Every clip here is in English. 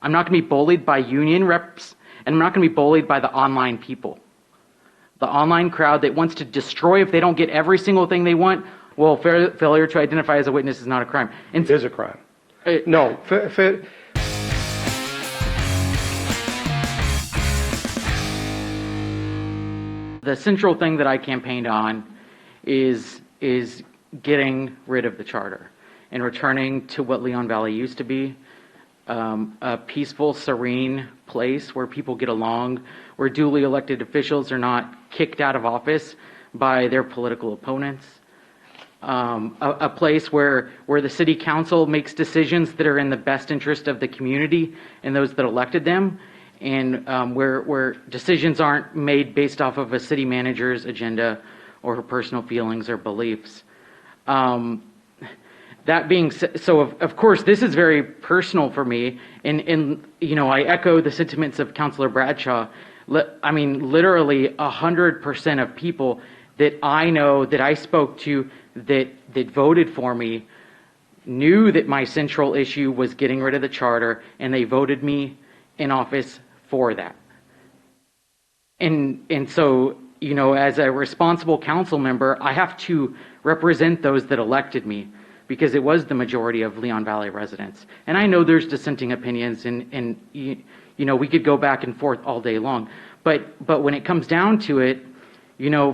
I'm not going to be bullied by union reps, and I'm not going to be bullied by the online people. The online crowd that wants to destroy if they don't get every single thing they want. Well, failure to identify as a witness is not a crime. It is a crime. No. The central thing that I campaigned on is getting rid of the charter and returning to what Leon Valley used to be, a peaceful, serene place where people get along, where duly elected officials are not kicked out of office by their political opponents, a place where the city council makes decisions that are in the best interest of the community and those that elected them, and where decisions aren't made based off of a city manager's agenda or her personal feelings or beliefs. That being said, so of course this is very personal for me, and I echo the sentiments of Councilor Bradshaw. I mean, literally 100% of people that I know, that I spoke to, that voted for me, knew that my central issue was getting rid of the charter, and they voted me in office for that. And so, as a responsible council member, I have to represent those that elected me, because it was the majority of Leon Valley residents. And I know there's dissenting opinions, and we could go back and forth all day long. But when it comes down to it,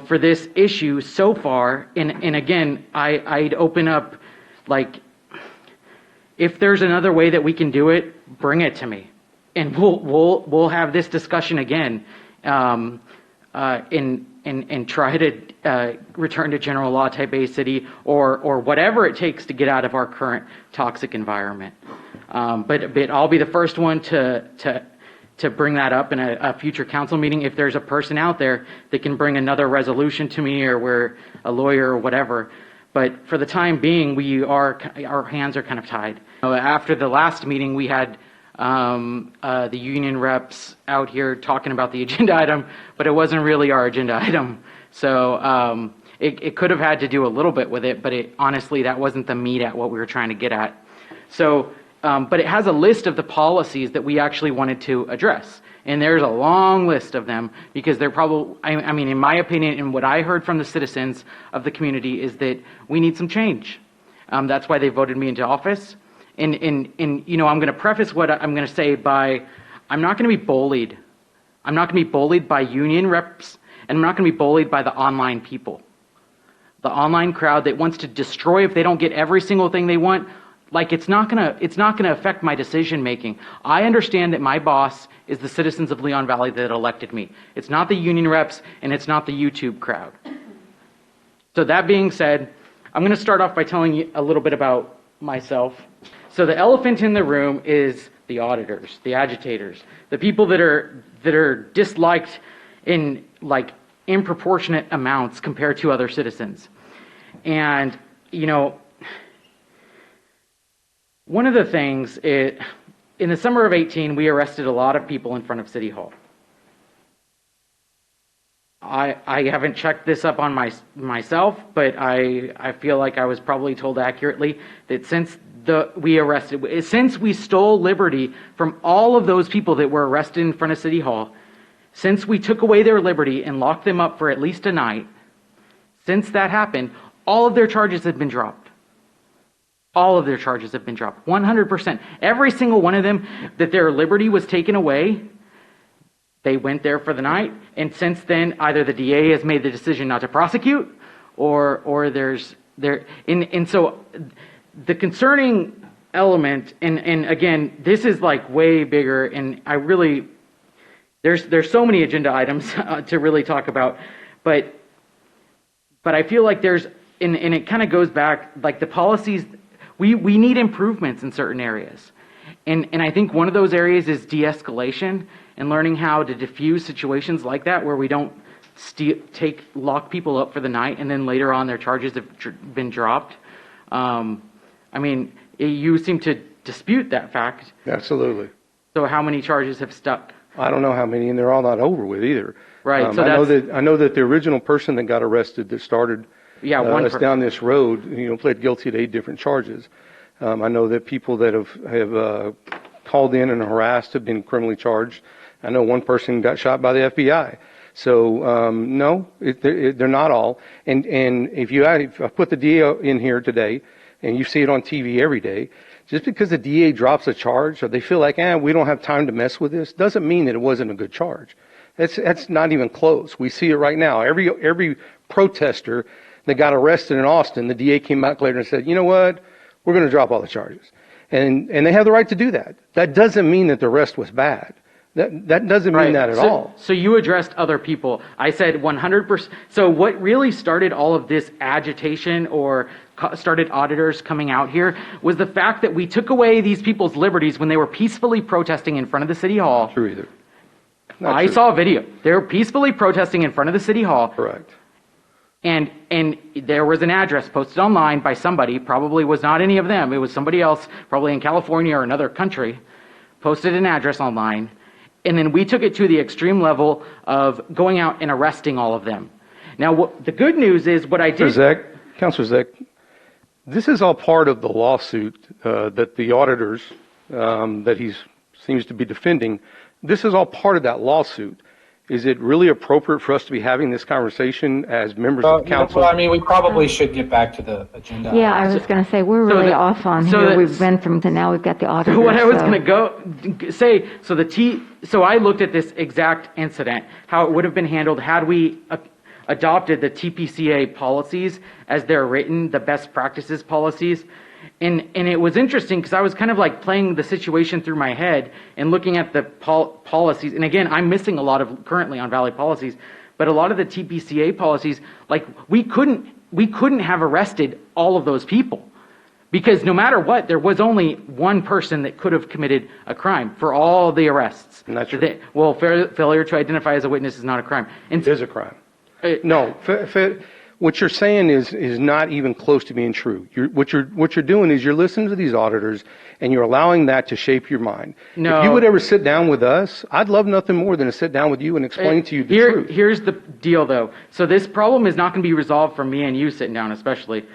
for this issue so far, and again, I'd open up, like, if there's another way that we can do it, bring it to me, and we'll have this discussion again, and try to return to general law type A city, or whatever it takes to get out of our current toxic environment. But I'll be the first one to bring that up in a future council meeting if there's a person out there that can bring another resolution to me, or we're a lawyer or whatever. But for the time being, our hands are kind of tied. After the last meeting, we had the union reps out here talking about the agenda item, but it wasn't really our agenda item. So it could have had to do a little bit with it, but honestly, that wasn't the meat at what we were trying to get at. So, but it has a list of the policies that we actually wanted to address. And there's a long list of them, because they're probably, I mean, in my opinion, and what I heard from the citizens of the community, is that we need some change. That's why they voted me into office. And I'm going to preface what I'm going to say by, I'm not going to be bullied. I'm not going to be bullied by union reps, and I'm not going to be bullied by the online people. The online crowd that wants to destroy if they don't get every single thing they want. Like, it's not going to affect my decision making. I understand that my boss is the citizens of Leon Valley that elected me. It's not the union reps, and it's not the YouTube crowd. So that being said, I'm going to start off by telling you a little bit about myself. So the elephant in the room is the auditors, the agitators, the people that are disliked in like improportionate amounts compared to other citizens. And one of the things, in the summer of 2018, we arrested a lot of people in front of City Hall. I haven't checked this up on myself, but I feel like I was probably told accurately that since we stole liberty from all of those people that were arrested in front of City Hall, since we took away their liberty and locked them up for at least a night, since that happened, all of their charges have been dropped. All of their charges have been dropped, 100%. Every single one of them that their liberty was taken away, they went there for the night, and since then, either the DA has made the decision not to prosecute, or so the concerning element, and again, this is like way bigger, and there's so many agenda items to really talk about, but I feel like and it kind of goes back, like the policies, we need improvements in certain areas. And I think one of those areas is de-escalation and learning how to diffuse situations like that, where we don't lock people up for the night and then later on their charges have been dropped. I mean, you seem to dispute that fact. Absolutely. So how many charges have stuck? I don't know how many, and they're all not over with either. Right. So I know that the original person that got arrested that started us down this road, pled guilty to 8 different charges. I know that people that have called in and harassed have been criminally charged. I know one person got shot by the FBI. So no, they're not all. And if I put the DA in here today, and you see it on TV every day, just because the DA drops a charge or they feel like, we don't have time to mess with this, doesn't mean that it wasn't a good charge. That's not even close. We see it right now. Every protester that got arrested in Austin, the DA came out later and said, you know what, we're going to drop all the charges. And they have the right to do that. That doesn't mean that the arrest was bad. That doesn't mean that at all. So you addressed other people. I said 100%. So what really started all of this agitation or started auditors coming out here was the fact that we took away these people's liberties when they were peacefully protesting in front of the city hall. Not true either. I saw a video. They were peacefully protesting in front of the city hall. Correct. And there was an address posted online by somebody, probably was not any of them. It was somebody else, probably in California or another country, posted an address online. And then we took it to the extreme level of going out and arresting all of them. Now, the good news is what I did... Councilor Zek, this is all part of the lawsuit that the auditors that he seems to be defending. This is all part of that lawsuit. Is it really appropriate for us to be having this conversation as members of council? Well, I mean, we probably should get back to the agenda. Yeah, I was going to say, we're really off on here. We've been from now we've got the auditors. So what I was going to say, so I looked at this exact incident, how it would have been handled had we adopted the TPCA policies as they're written, the best practices policies. And it was interesting because I was kind of like playing the situation through my head and looking at the policies. And again, I'm missing a lot of currently on Valley policies, but a lot of the TPCA policies, like we couldn't have arrested all of those people because no matter what, there was only one person that could have committed a crime for all the arrests. Not true. Well, failure to identify as a witness is not a crime. It is a crime. No. What you're saying is not even close to being true. What you're doing is you're listening to these auditors and you're allowing that to shape your mind. No. If you would ever sit down with us, I'd love nothing more than to sit down with you and explain to you the truth. Here's the deal, though. So this problem is not going to be resolved from me and you sitting down, especially.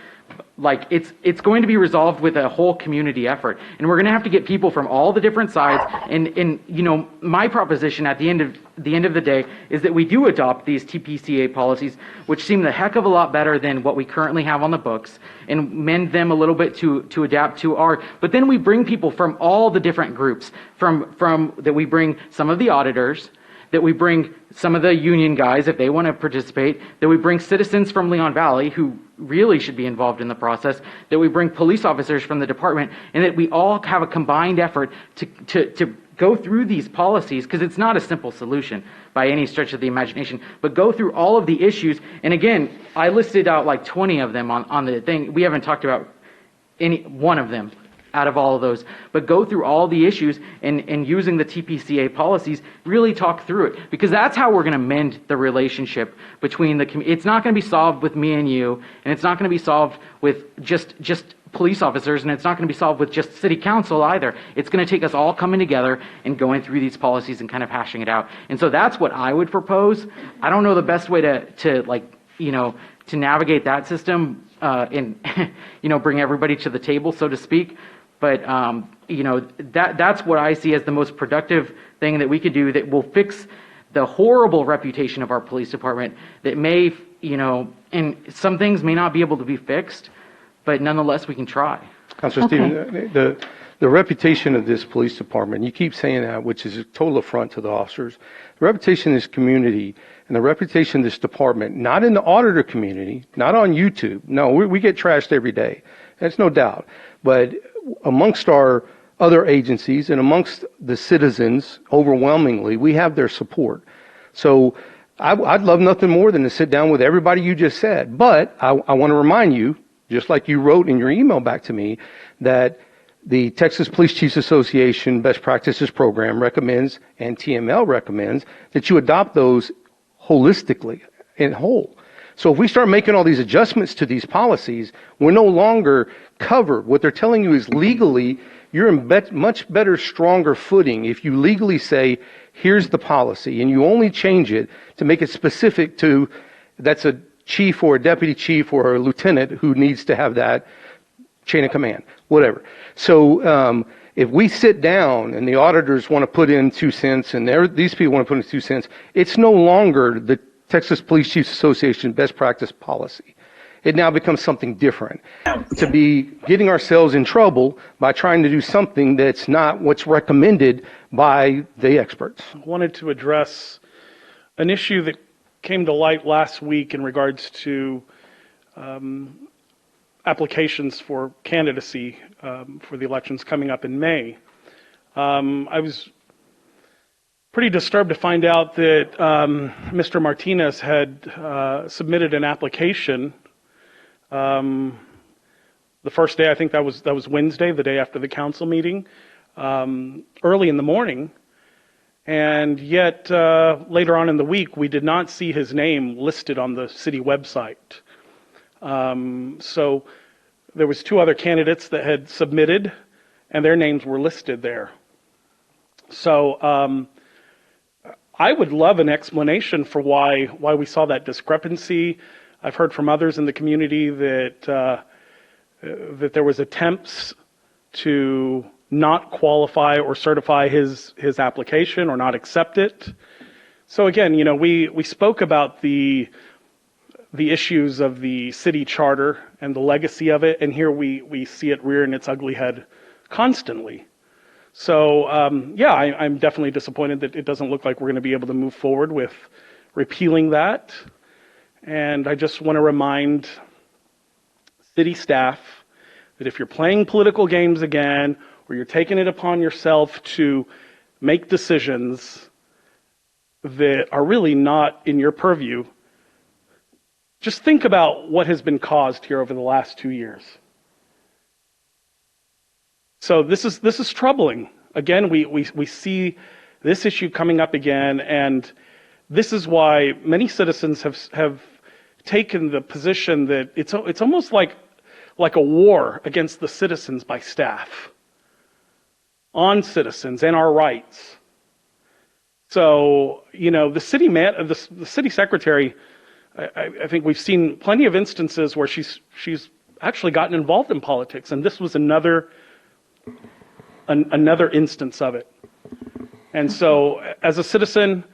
Like it's going to be resolved with a whole community effort, and we're going to have to get people from all the different sides. And you know, my proposition at the end of the day is that we do adopt these TPCA policies, which seem the heck of a lot better than what we currently have on the books, and mend them a little bit to adapt to our. But then we bring people from all the different groups, from that we bring some of the auditors, that we bring some of the union guys if they want to participate, that we bring citizens from Leon Valley who really should be involved in the process, that we bring police officers from the department, and that we all have a combined effort to go through these policies, because it's not a simple solution by any stretch of the imagination, but go through all of the issues. And again, I listed out like 20 of them on the thing. We haven't talked about any one of them out of all of those, but go through all the issues and using the TPCA policies, really talk through it, because that's how we're going to mend the relationship between the community. It's not going to be solved with me and you, and it's not going to be solved with just police officers, and it's not going to be solved with just city council either. It's going to take us all coming together and going through these policies and kind of hashing it out. And so that's what I would propose. I don't know the best way to like, you know, to navigate that system and, you know, bring everybody to the table, so to speak. But, you know, that's what I see as the most productive thing that we could do that will fix the horrible reputation of our police department that may, you know, and some things may not be able to be fixed, but nonetheless we can try. Councilor Stevens, the reputation of this police department, you keep saying that, which is a total affront to the officers. The reputation of this community and the reputation of this department, not in the auditor community, not on YouTube. No, we get trashed every day. That's no doubt. But amongst our other agencies and amongst the citizens, overwhelmingly, we have their support. So I'd love nothing more than to sit down with everybody you just said. But I want to remind you, just like you wrote in your email back to me, that the Texas Police Chiefs Association Best Practices Program recommends, and TML recommends, that you adopt those holistically, in whole. So if we start making all these adjustments to these policies, we're no longer covered. What they're telling you is legally, you're in much better, stronger footing if you legally say, here's the policy, and you only change it to make it specific to, that's a chief or a deputy chief or a lieutenant who needs to have that chain of command, whatever. So If we sit down and the auditors want to put in 2 cents and these people want to put in 2 cents, it's no longer the Texas Police Chiefs Association best practice policy. It now becomes something different. To be getting ourselves in trouble by trying to do something that's not what's recommended by the experts. I wanted to address an issue that came to light last week in regards to applications for candidacy for the elections coming up in May. I was pretty disturbed to find out that Mr. Martinez had submitted an application the first day. I think that was Wednesday, the day after the council meeting, early in the morning. And yet, later on in the week, we did not see his name listed on the city website. So there was 2 other candidates that had submitted, and their names were listed there. So I would love an explanation for why we saw that discrepancy. I've heard from others in the community that that there was attempts to not qualify or certify his application or not accept it. So again, you know, we spoke about the issues of the city charter and the legacy of it, and here we see it rearing its ugly head constantly. So yeah, I'm definitely disappointed that it doesn't look like we're going to be able to move forward with repealing that. And I just want to remind city staff that if you're playing political games again, or you're taking it upon yourself to make decisions that are really not in your purview, just think about what has been caused here over the last 2 years. So this is troubling. Again, we see this issue coming up again, and this is why many citizens have taken the position that it's almost like a war against the citizens by staff on citizens and our rights. So, you know, the city secretary, I think we've seen plenty of instances where she's actually gotten involved in politics, and this was another instance of it. And so, as a citizen,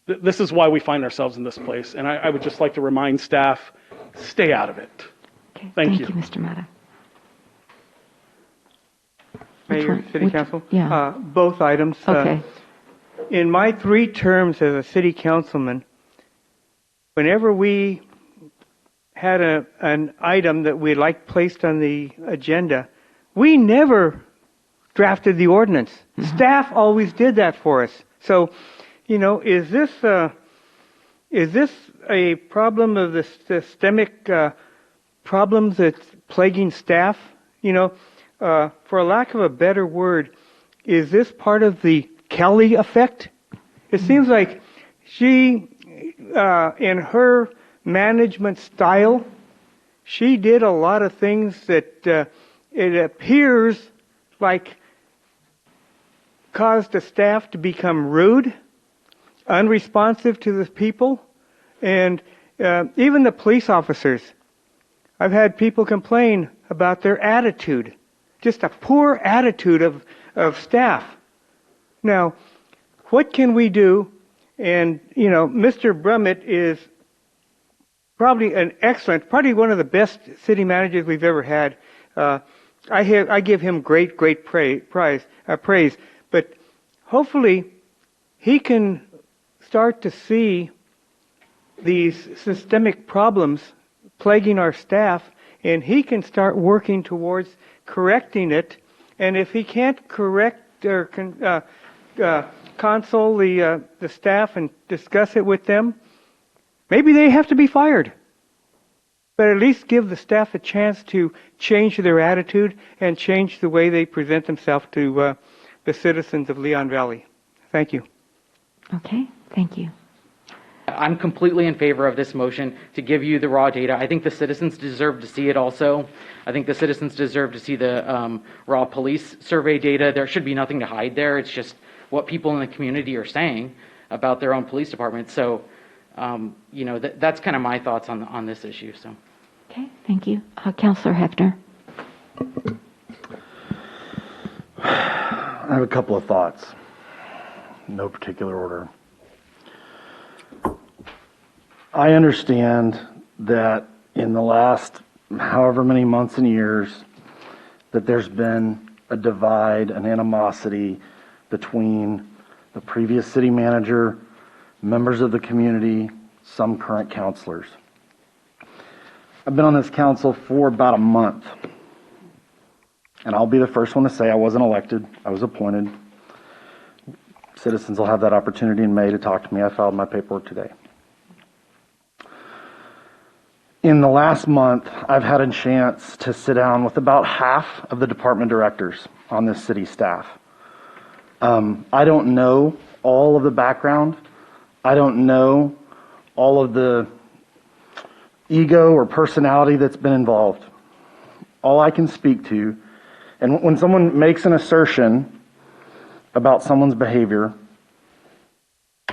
this is why we find ourselves in this place. And I would just like to remind staff, stay out of it. Okay. Thank you. Mr. Mata. Mayor, City Council? Yeah. Both items. Okay. In my 3 terms as a city councilman, whenever we had an item that we liked placed on the agenda, we never drafted the ordinance. Mm-hmm. Staff always did that for us. So, you know, is this a problem of the systemic problems that's plaguing staff? You know, for a lack of a better word, is this part of the Kelly effect? It seems like she, in her management style, she did a lot of things that it appears like caused the staff to become rude, unresponsive to the people, and even the police officers. I've had people complain about their attitude, just a poor attitude of staff. Now, what can we do? And, you know, Mr. Brummett is probably probably one of the best city managers we've ever had. I give him great praise, but hopefully he can start to see these systemic problems plaguing our staff, and he can start working towards correcting it. And if he can't correct or console the staff and discuss it with them, maybe they have to be fired. But at least give the staff a chance to change their attitude and change the way they present themselves to the citizens of Leon Valley. Thank you. Okay, thank you. I'm completely in favor of this motion to give you the raw data. I think the citizens deserve to see it also. I think the citizens deserve to see the raw police survey data. There should be nothing to hide there. It's just what people in the community are saying about their own police department. So, you know, that's kind of my thoughts on this issue. So, okay, thank you. Councilor Hefner. I have a couple of thoughts. No particular order. I understand that in the last however many months and years that there's been a divide, an animosity between the previous city manager, members of the community, some current councilors. I've been on this council for about a month, and I'll be the first one to say I wasn't elected, I was appointed. Citizens will have that opportunity in May to talk to me. I filed my paperwork today. In the last month, I've had a chance to sit down with about half of the department directors on this city staff. I don't know all of the background. I don't know all of the ego or personality that's been involved. All I can speak to, and when someone makes an assertion about someone's behavior,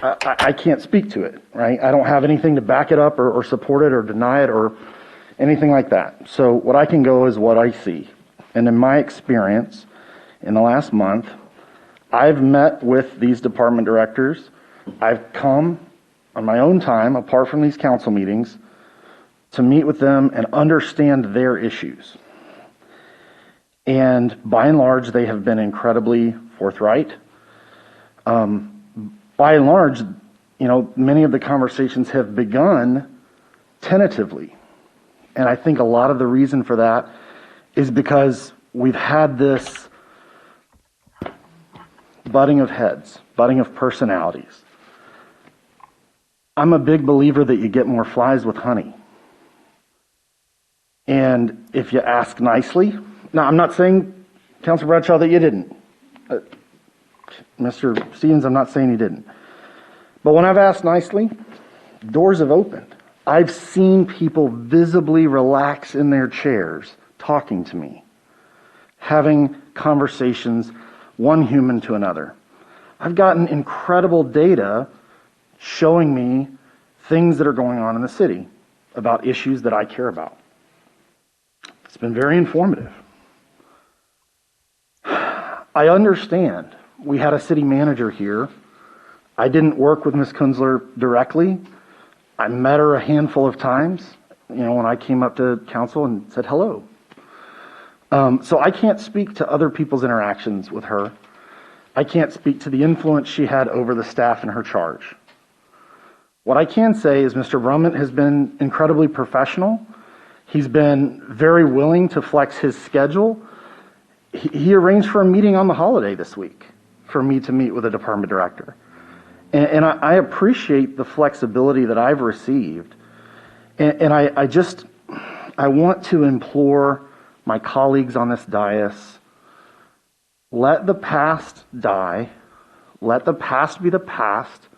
I can't speak to it, right? I don't have anything to back it up or support it or deny it or anything like that. So what I can go is what I see. And in my experience, in the last month, I've met with these department directors. I've come on my own time, apart from these council meetings, to meet with them and understand their issues. And by and large, they have been incredibly forthright. By and large, many of the conversations have begun tentatively. And I think a lot of the reason for that is because we've had this butting of heads, butting of personalities. I'm a big believer that you get more flies with honey. And if you ask nicely, now I'm not saying, Councilor Bradshaw, that you didn't. Mr. Stevens, I'm not saying you didn't. But when I've asked nicely, doors have opened. I've seen people visibly relax in their chairs talking to me, having conversations, one human to another. I've gotten incredible data showing me things that are going on in the city about issues that I care about. It's been very informative. I understand. We had a city manager here. I didn't work with Ms. Kunzler directly. I met her a handful of times, when I came up to council and said hello. So I can't speak to other people's interactions with her. I can't speak to the influence she had over the staff in her charge. What I can say is Mr. Brummett has been incredibly professional. He's been very willing to flex his schedule. He arranged for a meeting on the holiday this week for me to meet with a department director. And I appreciate the flexibility that I've received. And I want to implore my colleagues on this dais, let the past die. Let the past be the past.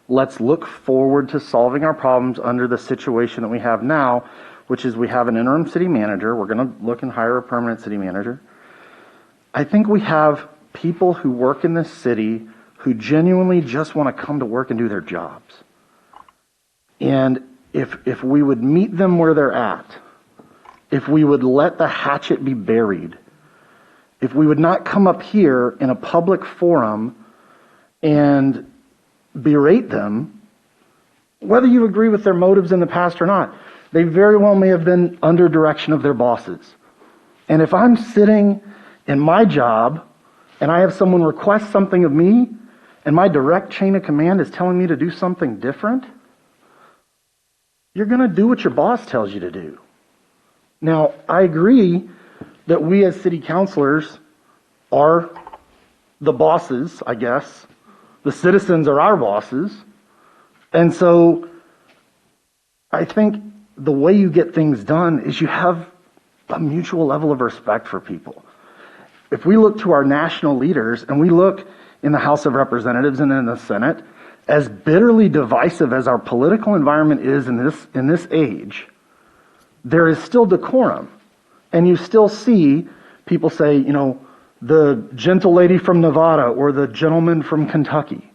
Let's look forward to solving our problems under the situation that we have now, which is we have an interim city manager. We're going to look and hire a permanent city manager. I think we have people who work in this city who genuinely just want to come to work and do their jobs. And if we would meet them where they're at, if we would let the hatchet be buried, if we would not come up here in a public forum and berate them, whether you agree with their motives in the past or not, they very well may have been under direction of their bosses. And if I'm sitting in my job and I have someone request something of me and my direct chain of command is telling me to do something different, you're going to do what your boss tells you to do. Now, I agree that we as city councilors are the bosses, I guess. The citizens are our bosses. And so I think the way you get things done is you have a mutual level of respect for people. If we look to our national leaders and we look in the House of Representatives and in the Senate, as bitterly divisive as our political environment is in this age, there is still decorum. And you still see people say, the gentle lady from Nevada or the gentleman from Kentucky,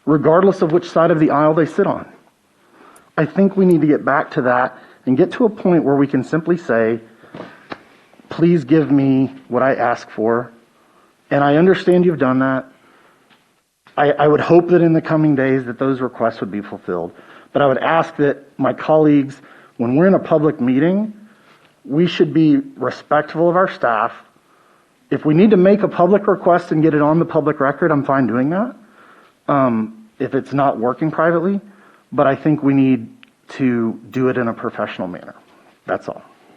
regardless of which side of the aisle they sit on. I think we need to get back to that and get to a point where we can simply say, please give me what I ask for, And I understand you've done that. I would hope that in the coming days that those requests would be fulfilled. But I would ask that my colleagues, when we're in a public meeting, we should be respectful of our staff. If we need to make a public request and get it on the public record, I'm fine doing that. If it's not working privately, but I think we need to do it in a professional manner. That's all.